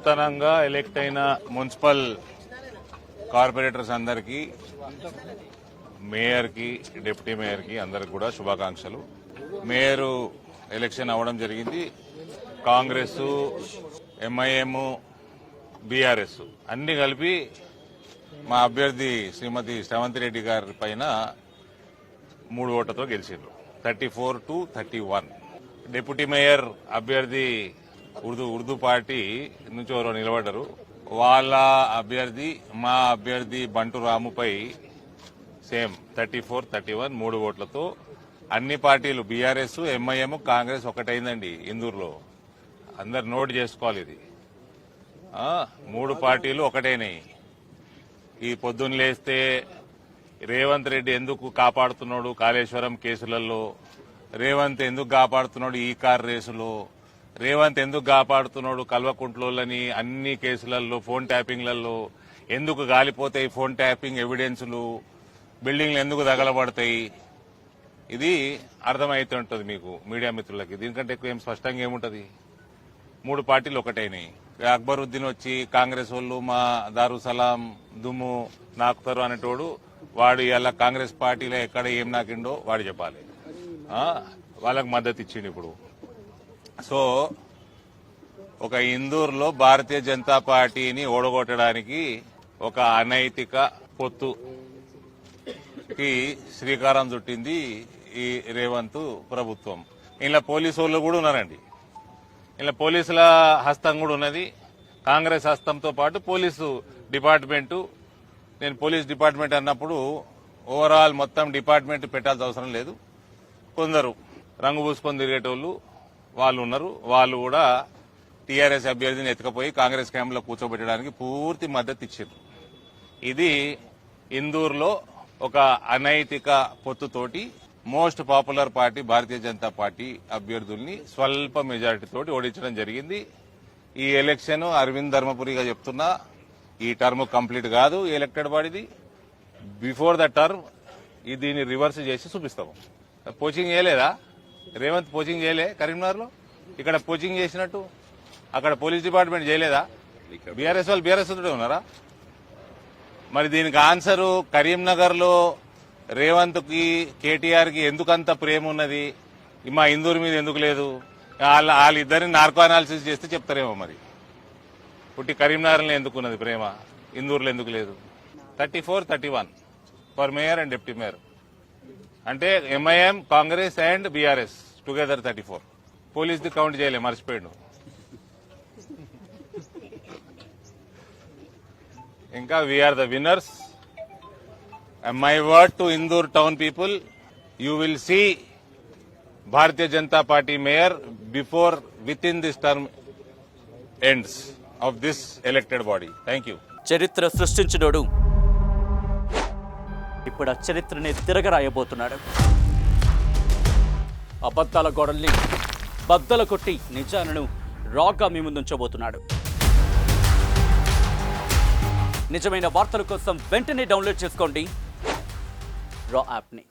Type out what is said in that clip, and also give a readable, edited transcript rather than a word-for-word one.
నూతనంగా ఎలక్ట్ అయిన municipal corporators అందరికీ, మేయర్కి, డిప్యూటీ మేయర్కి అందరికి కూడా శుభాకాంక్షలు. మేయర్ ఎలక్షన్ అవ్వడం జరిగింది. కాంగ్రెస్, ఎంఐఎం, బీఆర్ఎస్ అన్ని కలిపి మా అభ్యర్థి శ్రీమతి శ్రవంతి రెడ్డి గారి పైన 3 ఓట్లతో గెలిచిండ్రు. 34-31. డిప్యూటీ మేయర్ అభ్యర్థి ఉర్దూ పార్టీ నుంచి ఎవరో నిలబడ్డారు. వాళ్ళ అభ్యర్థి మా అభ్యర్థి బంటు రాముపై సేమ్ 34-31 3 ఓట్లతో అన్ని పార్టీలు బీఆర్ఎస్, ఎంఐఎం, కాంగ్రెస్ ఒకటైందండి ఇందూరులో. అందరు నోట్ చేసుకోవాలి. ఇది 3 పార్టీలు ఒకటైనాయి. ఈ పొద్దున్న లేస్తే రేవంత్ రెడ్డి ఎందుకు కాపాడుతున్నాడు కాళేశ్వరం కేసులలో, రేవంత్ ఎందుకు కాపాడుతున్నాడు ఈ కార్ రేసులో, రేవంత్ ఎందుకు కాపాడుతున్నాడు కల్వకుంట్లోని అన్ని కేసులలో, ఫోన్ ట్యాపింగ్లలో ఎందుకు గాలిపోతాయి ఫోన్ ట్యాపింగ్ ఎవిడెన్సులు, బిల్డింగ్లు ఎందుకు తగలబడతాయి, ఇది అర్థమైతుంటుంది మీకు మీడియా మిత్రులకి. దీనికంటే ఎక్కువ ఏం స్పష్టంగా ఏముంటది. 3 పార్టీలు ఒకటైనాయి. అక్బరుద్దీన్ వచ్చి కాంగ్రెస్ వాళ్ళు మా దారుసలాం దుమ్ము నాకుతారు అనేటోడు, వాడు ఇలా కాంగ్రెస్ పార్టీలో ఎక్కడ ఏం నాకిండో వాడు చెప్పాలి. వాళ్ళకు మద్దతు ఇచ్చిండు. ఇప్పుడు సో ఒక ఇందూరులో భారతీయ జనతా పార్టీని ఓడగొట్టడానికి ఒక అనైతిక పొత్తుకి శ్రీకారం చుట్టింది ఈ రేవంత్ ప్రభుత్వం. ఇలా పోలీసు వాళ్ళు కూడా ఉన్నారండి. ఇలా పోలీసుల హస్తం కూడా ఉన్నది. కాంగ్రెస్ హస్తంతో పాటు పోలీసు డిపార్ట్మెంటు. నేను పోలీస్ డిపార్ట్మెంట్ అన్నప్పుడు ఓవరాల్ మొత్తం డిపార్ట్మెంట్ పెట్టాల్సిన అవసరం లేదు. కొందరు రంగు పూసుకొని తిరిగేటోళ్ళు వాళ్ళు ఉన్నారు. వాళ్ళు కూడా టీఆర్ఎస్ అభ్యర్థిని ఎత్తుకపోయి కాంగ్రెస్ క్యాంపులో కూర్చోబెట్టడానికి పూర్తి మద్దతు ఇచ్చారు. ఇది ఇందూరులో ఒక అనైతిక పొత్తుతోటి most popular party Bharatiya Janata party అభ్యర్థుల్ని స్వల్ప మెజారిటీతోటి ఓడించడం జరిగింది. ఈ ఎలక్షన్ అరవింద్ ధర్మపురిగా చెప్తున్నా, ఈ టర్మ్ కంప్లీట్ కాదు ఎలక్టెడ్ బాడీది. బిఫోర్ ద టర్మ్ దీన్ని రివర్స్ చేసి చూపిస్తాము. పోచింగ్ చేయలేదా రేవంత్? పోచింగ్ చేయలే కరీంనగర్లో. ఇక్కడ పోచింగ్ చేసినట్టు అక్కడ పోలీస్ డిపార్ట్మెంట్ చేయలేదా? బీఆర్ఎస్ వాళ్ళు బీఆర్ఎస్ తోటే ఉన్నారా? మరి దీనికి ఆన్సరు కరీంనగర్ లో రేవంత్ కి, కేటీఆర్ కి ఎందుకంత ప్రేమ ఉన్నది, మా ఇందూరు మీద ఎందుకు లేదు? వాళ్ళిద్దరిని నార్కో అనాలిసిస్ చేస్తే చెప్తారేమో. మరి పుట్టి కరీంనగర్లో ఎందుకు ఉన్నది ప్రేమ, ఇందూరులో ఎందుకు లేదు? 34-31 for mayor and deputy mayor. అంటే MIM, Congress and BRS together 34. పోలీస్ది కౌంట్ చేయలే, మర్చిపోయాడు. ఇంకా we're the winners. My word to Indoor town people, you will see Bharatiya Janata Party mayor within this term ends of this elected body. Thank you. చరిత్ర సృష్టించినోడు ఇప్పుడు ఆ చరిత్రని తిరగరాయబోతున్నాడు. అబద్ధాల గోడల్ని బద్దల కొట్టి నిజాలను రాగా మీ ముందుంచబోతున్నాడు. నిజమైన వార్తల కోసం వెంటనే డౌన్లోడ్ చేసుకోండి రా యాప్ని.